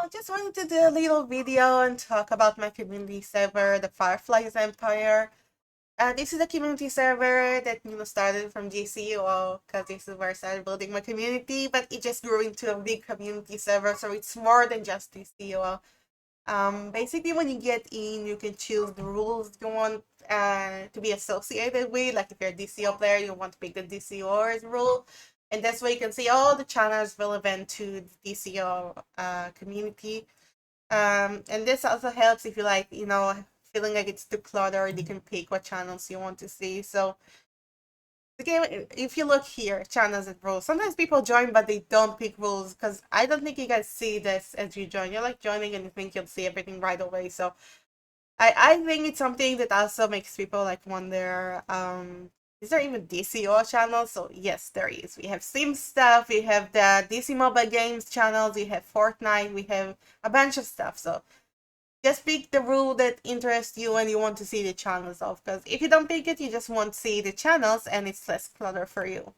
just wanted to do a little video and talk about my community server, the Fireflies Empire. This is a community server that started from DCUO because this is where I started building my community, but it just grew into a big community server, so it's more than just DCUO. Basically, when you get in, you can choose the rules you want to be associated with. Like if you're a DCO player, you want to pick the DCO as rule. And that's where you can see all the channels relevant to the DCO community. And this also helps if you like, feeling like it's too cluttered, you can pick what channels you want to see. So the game, if you look here, channels and rules, sometimes people join but they don't pick rules because I don't think you guys see this as you join. You're like joining and you think you'll see everything right away. So I think it's something that also makes people like wonder, is there even DCO channels? So yes, there is. We have Sim stuff, we have the DC mobile games channels, we have Fortnite, we have a bunch of stuff. So just pick the rule that interests you and you want to see the channels of, because if you don't pick it, you just won't see the channels and it's less clutter for you.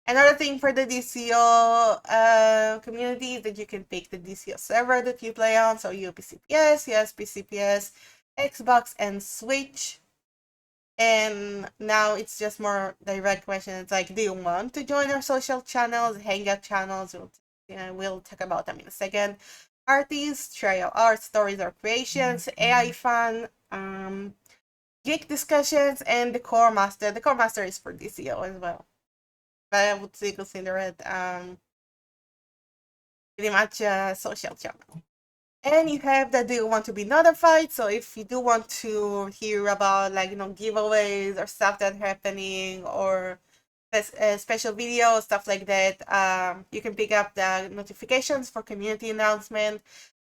Another thing for the DCO community is that you can pick the DCO server that you play on. So UPCPS, yes, PCPS, Xbox, and Switch. And now it's just more direct question. It's like, do you want to join our social channels, hangout channels? We'll talk about them in a second. Artists, share your art, stories, or creations, AI fun, geek discussions, and the core master. The core master is for DCO as well, but I would say consider it pretty much a social channel. And you have that do you want to be notified. So if you do want to hear about like giveaways or stuff that's happening or special videos, stuff like that, you can pick up the notifications for community announcement.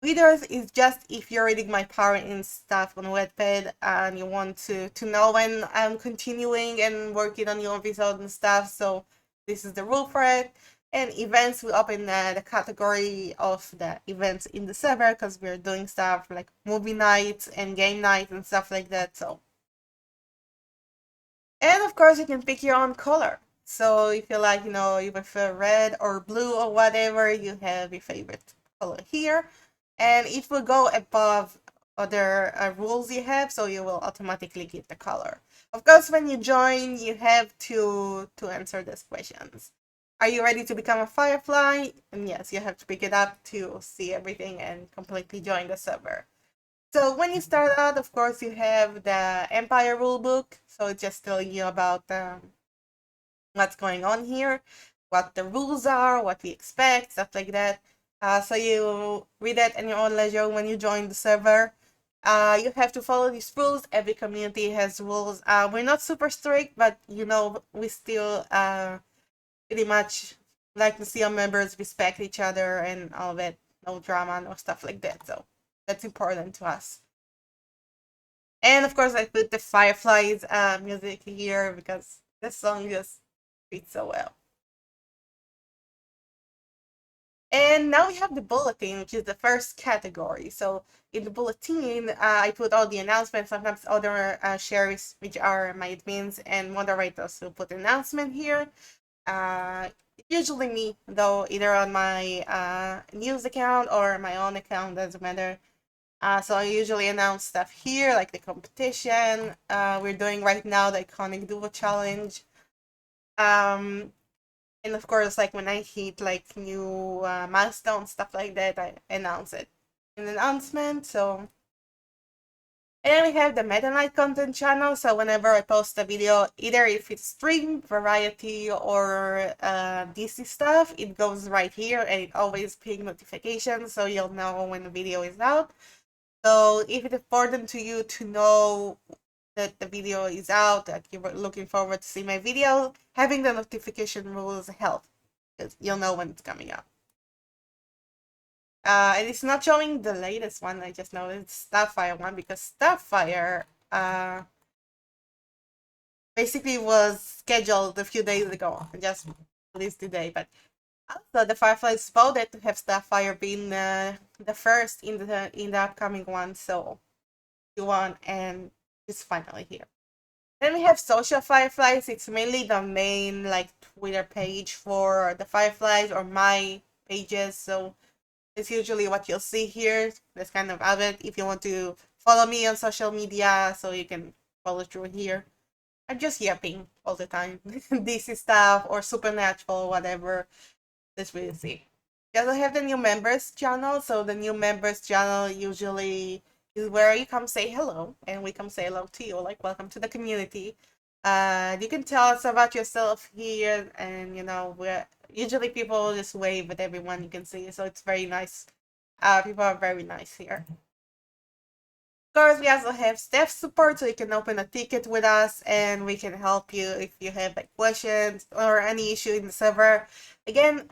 Readers is just if you're reading my Power In stuff on Wattpad and you want to know when I'm continuing and working on new episodes and stuff. So this is the rule for it. And events, we open the category of the events in the server because we're doing stuff like movie nights and game nights and stuff like that. So, and of course, you can pick your own color. So if you like, you prefer red or blue or whatever, you have your favorite color here, and it will go above other rules you have, so you will automatically get the color. Of course, when you join, you have to answer these questions. Are you ready to become a Firefly? And yes, you have to pick it up to see everything and completely join the server. So when you start out, of course, you have the Empire rulebook. So it's just telling you about what's going on here, what the rules are, what we expect, stuff like that. So you read it at your own leisure when you join the server. You have to follow these rules. Every community has rules. We're not super strict, but we still pretty much like to see our members respect each other and all of it. No drama, no stuff like that. So that's important to us. And of course, I put the Fireflies music here because the song just fits so well. And now we have the bulletin, which is the first category. So in the bulletin, I put all the announcements. Sometimes other shares, which are my admins and moderators, who put announcement here. Usually me, though, either on my news account or my own account, doesn't matter. So I usually announce stuff here, like the competition we're doing right now, the Iconic Duo Challenge. And of course, like when I hit like new milestones, stuff like that, I announce it in an announcement. So, and then we have the Meta Knight content channel. So whenever I post a video, either if it's stream, variety, or DC stuff, it goes right here and it always ping notifications, so you'll know when the video is out. So if it's important to you to know that the video is out, that you're looking forward to see my video, having the notification rules help, because you'll know when it's coming out. And it's not showing the latest one, I just know it's Starfire one, because Starfire basically was scheduled a few days ago, just released today, but also the Fireflies voted to have Starfire being the first in the upcoming one, so you won, and it's finally here. Then we have social Fireflies. It's mainly the main like Twitter page for the Fireflies or my pages. So It's usually what you'll see here. That's kind of it. If you want to follow me on social media, so you can follow through here. I'm just yapping all the time. DC stuff or supernatural, whatever. That's what you see. You also have the new members channel. So the new members channel usually is where you come say hello, and we come say hello to you, like welcome to the community. You can tell us about yourself here, and we're usually people just wave at everyone you can see, so it's very nice. People are very nice here. Of course, we also have staff support, so you can open a ticket with us and we can help you if you have like questions or any issue in the server. Again,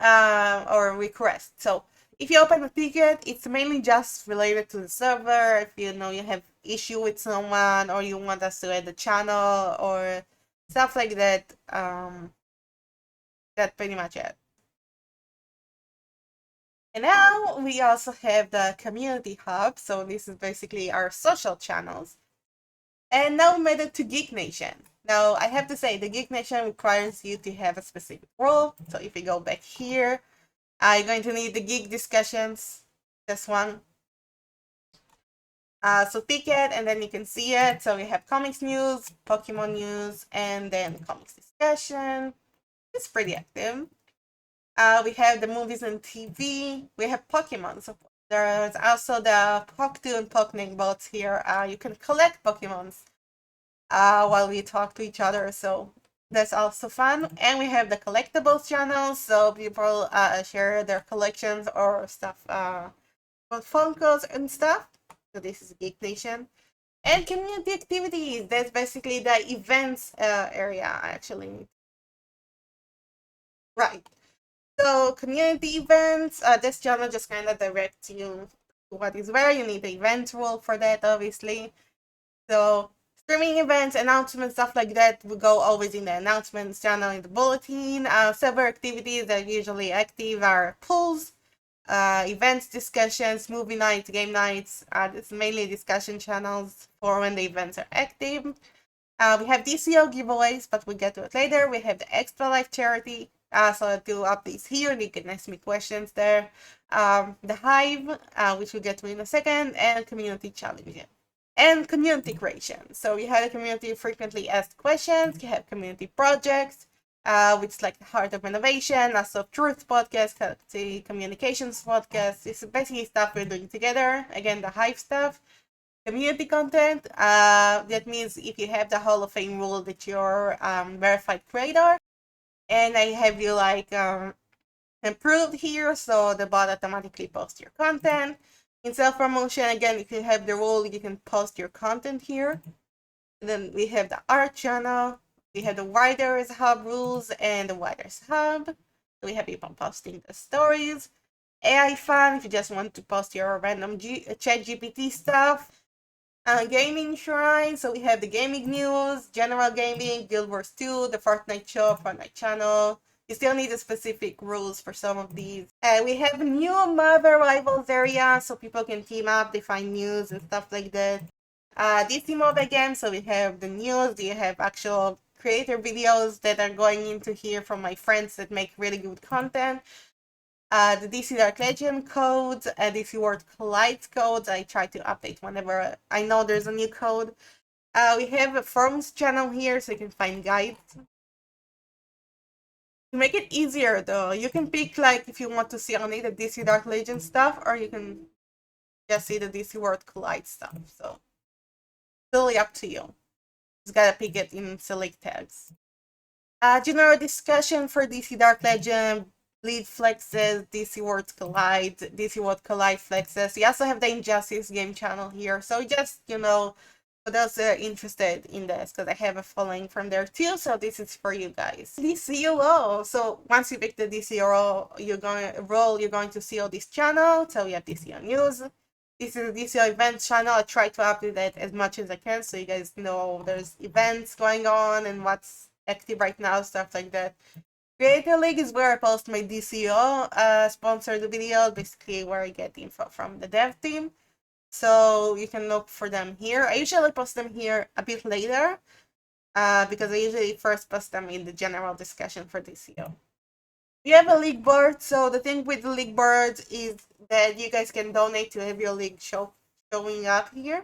or request. So if you open a ticket, it's mainly just related to the server. If you know you have issue with someone or you want us to add the channel or stuff like that, that's pretty much it. And now we also have the community hub. So this is basically our social channels. And now we made it to Geek Nation. Now, I have to say, the Geek Nation requires you to have a specific role. So if you go back here, you're going to need the Geek discussions, this one. So ticket, and then you can see it. So we have comics news, Pokemon news, and then comics discussion. It's pretty active. We have the movies and TV. We have Pokemon. So there's also the Pok2 and Pokemon bots here. You can collect Pokemons while we talk to each other. So that's also fun. And we have the collectibles channel. So people share their collections or stuff, Funkos and stuff. So this is Geek Nation. And community activities. That's basically the events area, actually. Right. So community events, this channel just kind of directs you to what is where. You need the event rule for that, obviously. So streaming events, announcements, stuff like that will go always in the announcements channel in the bulletin. Several activities that are usually active are polls, events, discussions, movie nights, game nights. It's mainly discussion channels for when the events are active. We have DCUO giveaways, but we'll get to it later. We have the Extra Life charity. So I'll do updates here, and you can ask me questions there. The Hive, which we'll get to in a second, and community challenge. And community creation. So you have a community frequently asked questions, you have community projects, which is like the Heart of Innovation, Last of Truth podcast, the Communications podcast. This is basically stuff we're doing together. Again, the Hive stuff. Community content, that means if you have the Hall of Fame rule that you're verified creator, and I have you like improved here, so the bot automatically posts your content. In self-promotion, again, if you have the rule, you can post your content here. And then we have the art channel, we have the Writers Hub rules and the Writers Hub. So we have people posting the stories. AI fun, if you just want to post your random chat GPT stuff. Gaming shrine, so we have the gaming news, general gaming, Guild Wars 2, the Fortnite show, Fortnite channel. You still need the specific rules for some of these. We have a new Marvel Rivals area, so people can team up, they find news and stuff like that. DC mobile games, so we have the news, we have actual creator videos that are going into here from my friends that make really good content. The DC Dark Legend codes, DC World Collides codes. I try to update whenever I know there's a new code. We have a forums channel here, so you can find guides. To make it easier, though, you can pick like if you want to see only the DC Dark Legend stuff, or you can just see the DC World Collide stuff. So, totally up to you. Just gotta pick it in select tags. General discussion for DC Dark Legend, Bleed flexes, DC World Collide, DC World Collide flexes. We also have the Injustice game channel here. So just, for those that are interested in this, because I have a following from there too. So this is for you guys. DCUO. So once you pick the DCUO, you're going to see all this channel. So we have DCUO News. This is the DCUO event channel. I try to update that as much as I can so you guys know there's events going on and what's active right now, stuff like that. Creator League is where I post my DCO sponsored video, basically where I get info from the dev team. So you can look for them here. I usually post them here a bit later because I usually first post them in the general discussion for DCO. We have a league board, so the thing with the league board is that you guys can donate to have your league showing up here.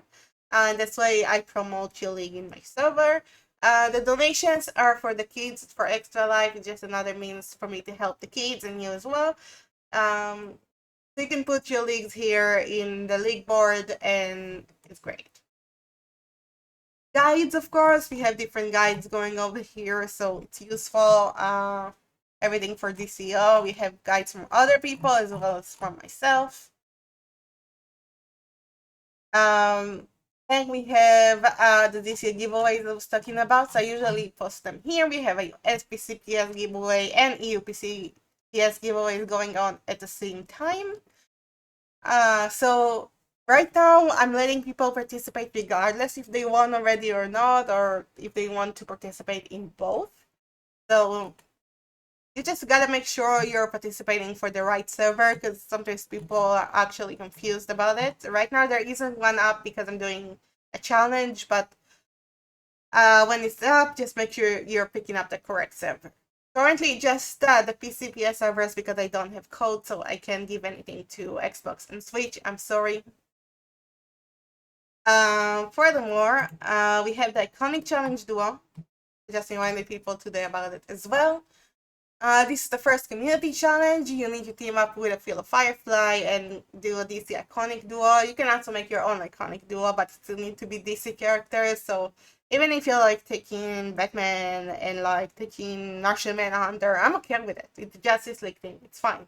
And that's why I promote your league in my server. The donations are for the kids, for extra life. It's just another means for me to help the kids and you as well. So you can put your leagues here in the league board, and it's great. Guides, of course, we have different guides going over here, so it's useful. Everything for DCO. We have guides from other people as well as from myself. And we have the DCO giveaways I was talking about. So I usually post them here. We have a SPCPS giveaway and EUPCPS giveaways going on at the same time. So right now I'm letting people participate regardless if they won already or not, or if they want to participate in both. So you just gotta make sure you're participating for the right server, because sometimes people are actually confused about it. Right now there isn't one up because I'm doing a challenge, but when it's up, just make sure you're picking up the correct server. Currently just the PCPS servers because I don't have code, so I can't give anything to Xbox and Switch. I'm sorry. Furthermore, we have the Iconic Challenge Duo. Just reminded people today about it as well. This is the first community challenge. You need to team up with a fellow Firefly and do a DC iconic duo. You can also make your own iconic duo, but still need to be DC characters. So even if you're like taking Batman and like taking Martian Manhunter, I'm okay with it. It's Justice League thing. It's fine.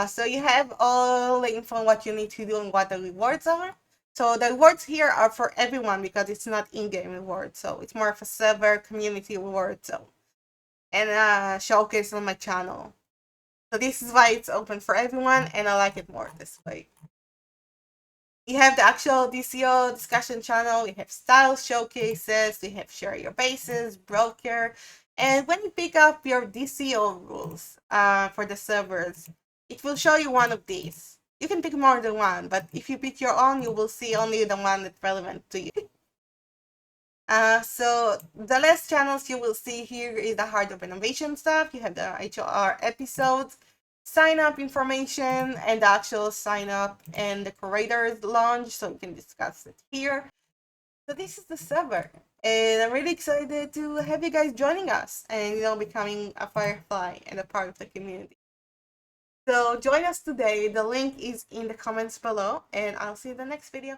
So you have all the info on what you need to do and what the rewards are. So the rewards here are for everyone because it's not in-game rewards. So it's more of a server community reward zone and showcase on my channel. So this is why it's open for everyone, and I like it more this way. You have the actual DCO discussion channel, we have style showcases, we have share your bases, broker, and when you pick up your DCO rules for the servers, it will show you one of these. You can pick more than one, but if you pick your own, you will see only the one that's relevant to you. So the last channels you will see here is the Heart of Innovation stuff. You have the HOR episodes, sign up information, and the actual sign up and the creators launch, so we can discuss it here. So this is the server, and I'm really excited to have you guys joining us and becoming a Firefly and a part of the community. So join us today. The link is in the comments below, and I'll see you in the next video.